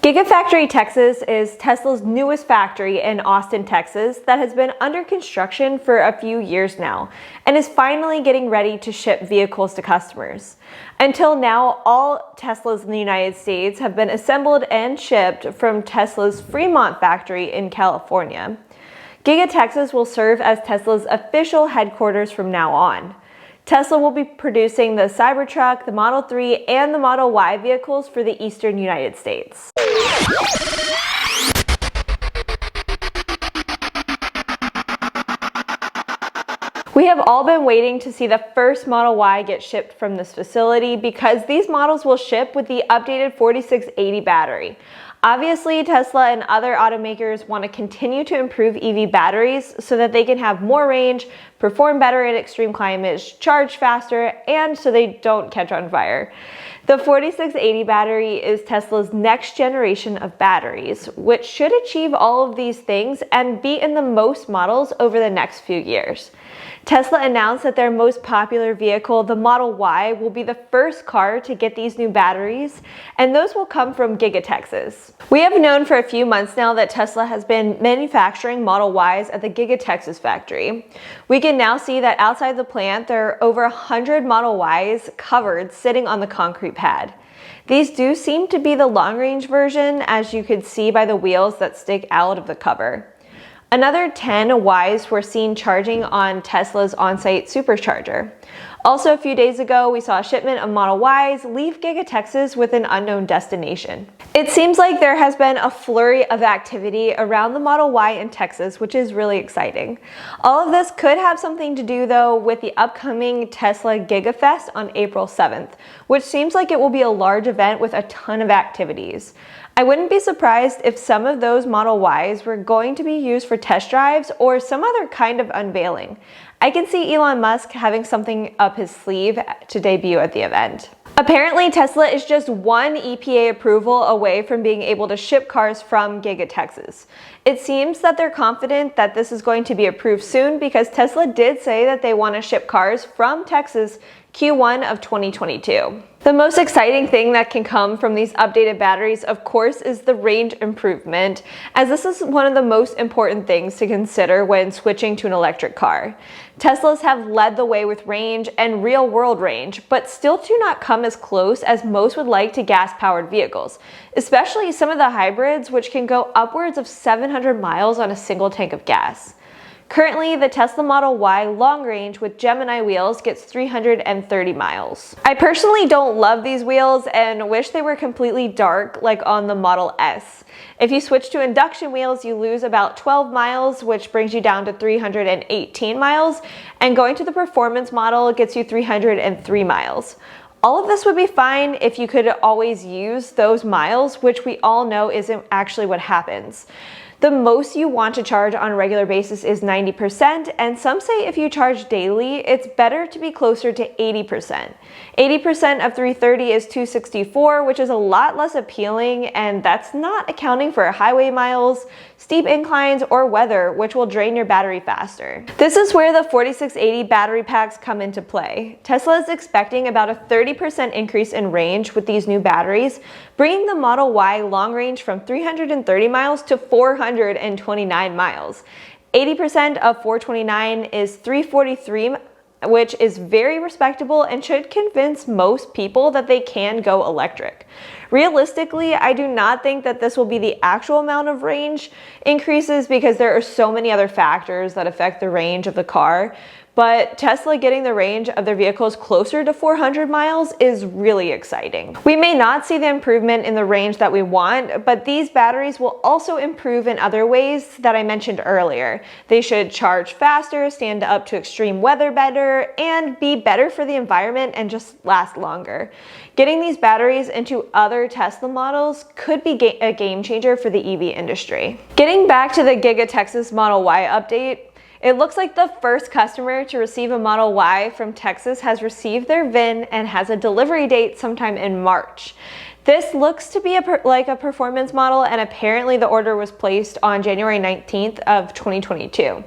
Gigafactory Texas is Tesla's newest factory in Austin, Texas that has been under construction for a few years now and is finally getting ready to ship vehicles to customers. Until now, all Teslas in the United States have been assembled and shipped from Tesla's Fremont factory in California. Giga Texas will serve as Tesla's official headquarters from now on. Tesla will be producing the Cybertruck, the Model 3, and the Model Y vehicles for the eastern United States. We have all been waiting to see the first Model Y get shipped from this facility because these models will ship with the updated 4680 battery. Obviously, Tesla and other automakers want to continue to improve EV batteries so that they can have more range, perform better in extreme climates, charge faster, and so they don't catch on fire. The 4680 battery is Tesla's next generation of batteries, which should achieve all of these things and be in the most models over the next few years. Tesla announced that their most popular vehicle, the Model Y, will be the first car to get these new batteries, and those will come from Giga Texas. We have known for a few months now that Tesla has been manufacturing Model Ys at the Giga Texas factory. We can now see that outside the plant, there are over 100 Model Ys covered sitting on the concrete pad. These do seem to be the long-range version, as you could see by the wheels that stick out of the cover. Another 10 Ys were seen charging on Tesla's on-site Supercharger. Also, a few days ago, we saw a shipment of Model Ys leave Giga Texas with an unknown destination. It seems like there has been a flurry of activity around the Model Y in Texas, which is really exciting. All of this could have something to do, though, with the upcoming Tesla GigaFest on April 7th, which seems like it will be a large event with a ton of activities. I wouldn't be surprised if some of those Model Ys were going to be used for test drives or some other kind of unveiling. I can see Elon Musk having something up his sleeve to debut at the event. Apparently, Tesla is just one EPA approval away from being able to ship cars from Giga Texas. It seems that they're confident that this is going to be approved soon because Tesla did say that they want to ship cars from Texas Q1 of 2022. The most exciting thing that can come from these updated batteries, of course, is the range improvement, as this is one of the most important things to consider when switching to an electric car. Teslas have led the way with range and real-world range, but still do not come as close as most would like to gas-powered vehicles, especially some of the hybrids, which can go upwards of 700 miles on a single tank of gas. Currently, the Tesla Model Y long range with Gemini wheels gets 330 miles. I personally don't love these wheels and wish they were completely dark like on the Model S. If you switch to induction wheels, you lose about 12 miles, which brings you down to 318 miles, and going to the performance model gets you 303 miles. All of this would be fine if you could always use those miles, which we all know isn't actually what happens. The most you want to charge on a regular basis is 90%, and some say if you charge daily, it's better to be closer to 80%. 80% of 330 is 264, which is a lot less appealing, and that's not accounting for highway miles, steep inclines, or weather, which will drain your battery faster. This is where the 4680 battery packs come into play. Tesla is expecting about a 30% increase in range with these new batteries, bringing the Model Y long range from 330 miles to 429 miles. 80% of 429 is 343, which is very respectable and should convince most people that they can go electric. Realistically, I do not think that this will be the actual amount of range increases because there are so many other factors that affect the range of the car. But Tesla getting the range of their vehicles closer to 400 miles is really exciting. We may not see the improvement in the range that we want, but these batteries will also improve in other ways that I mentioned earlier. They should charge faster, stand up to extreme weather better, and be better for the environment and just last longer. Getting these batteries into other Tesla models could be a game changer for the EV industry. Getting back to the Giga Texas Model Y update, it looks like the first customer to receive a Model Y from Texas has received their VIN and has a delivery date sometime in March. This looks to be like a performance model, and apparently the order was placed on January 19th of 2022.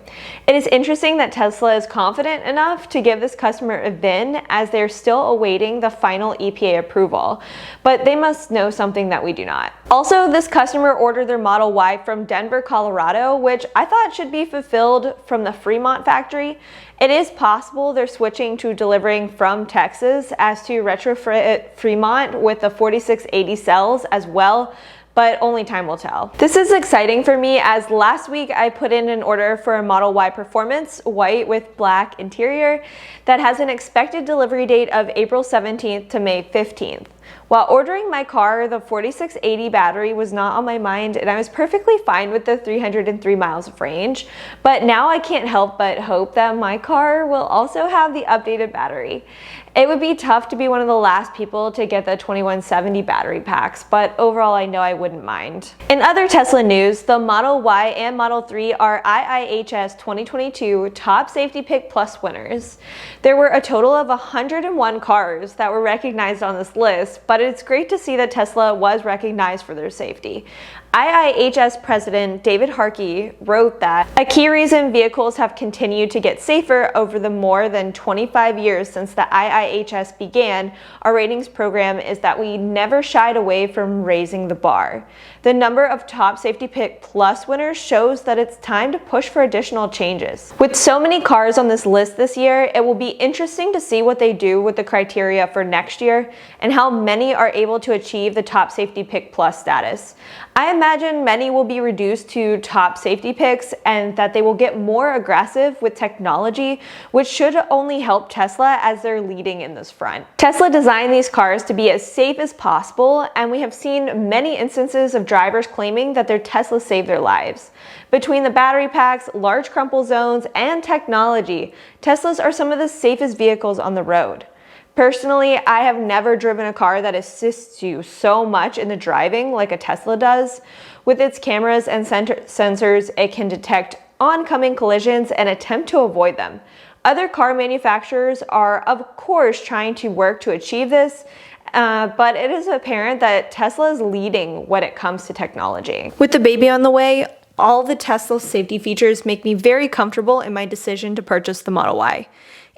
It is interesting that Tesla is confident enough to give this customer a VIN as they're still awaiting the final EPA approval, but they must know something that we do not. Also, this customer ordered their Model Y from Denver, Colorado, which I thought should be fulfilled from the Fremont factory. It is possible they're switching to delivering from Texas as to retrofit Fremont with the 4680 cells as well, but only time will tell. This is exciting for me as last week I put in an order for a Model Y Performance, white with black interior, that has an expected delivery date of April 17th to May 15th. While ordering my car, the 4680 battery was not on my mind, and I was perfectly fine with the 303 miles of range, but now I can't help but hope that my car will also have the updated battery. It would be tough to be one of the last people to get the 2170 battery packs, but overall I know I wouldn't mind. In other Tesla news, the Model Y and Model 3 are IIHS 2022 Top Safety Pick Plus winners. There were a total of 101 cars that were recognized on this list, but it's great to see that Tesla was recognized for their safety. IIHS President David Harkey wrote that a key reason vehicles have continued to get safer over the more than 25 years since the IIHS began our ratings program is that we never shied away from raising the bar. The number of Top Safety Pick Plus winners shows that it's time to push for additional changes. With so many cars on this list this year, it will be interesting to see what they do with the criteria for next year and how many are able to achieve the Top Safety Pick Plus status. I imagine many will be reduced to top safety picks and that they will get more aggressive with technology, which should only help Tesla as they're leading in this front. Tesla designed these cars to be as safe as possible, and we have seen many instances of drivers claiming that their Tesla saved their lives. Between the battery packs, large crumple zones, and technology, Teslas are some of the safest vehicles on the road. Personally, I have never driven a car that assists you so much in the driving like a Tesla does. With its cameras and sensors, it can detect oncoming collisions and attempt to avoid them. Other car manufacturers are, of course, trying to work to achieve this, but it is apparent that Tesla is leading when it comes to technology. With the baby on the way, all the Tesla safety features make me very comfortable in my decision to purchase the Model Y.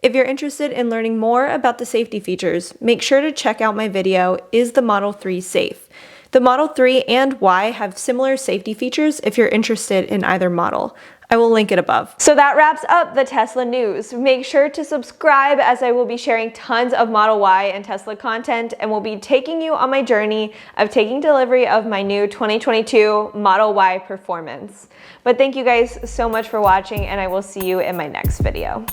If you're interested in learning more about the safety features, make sure to check out my video, Is the Model 3 Safe? The Model 3 and Y have similar safety features if you're interested in either model. I will link it above. So that wraps up the Tesla news. Make sure to subscribe as I will be sharing tons of Model Y and Tesla content and will be taking you on my journey of taking delivery of my new 2022 Model Y Performance. But thank you guys so much for watching, and I will see you in my next video.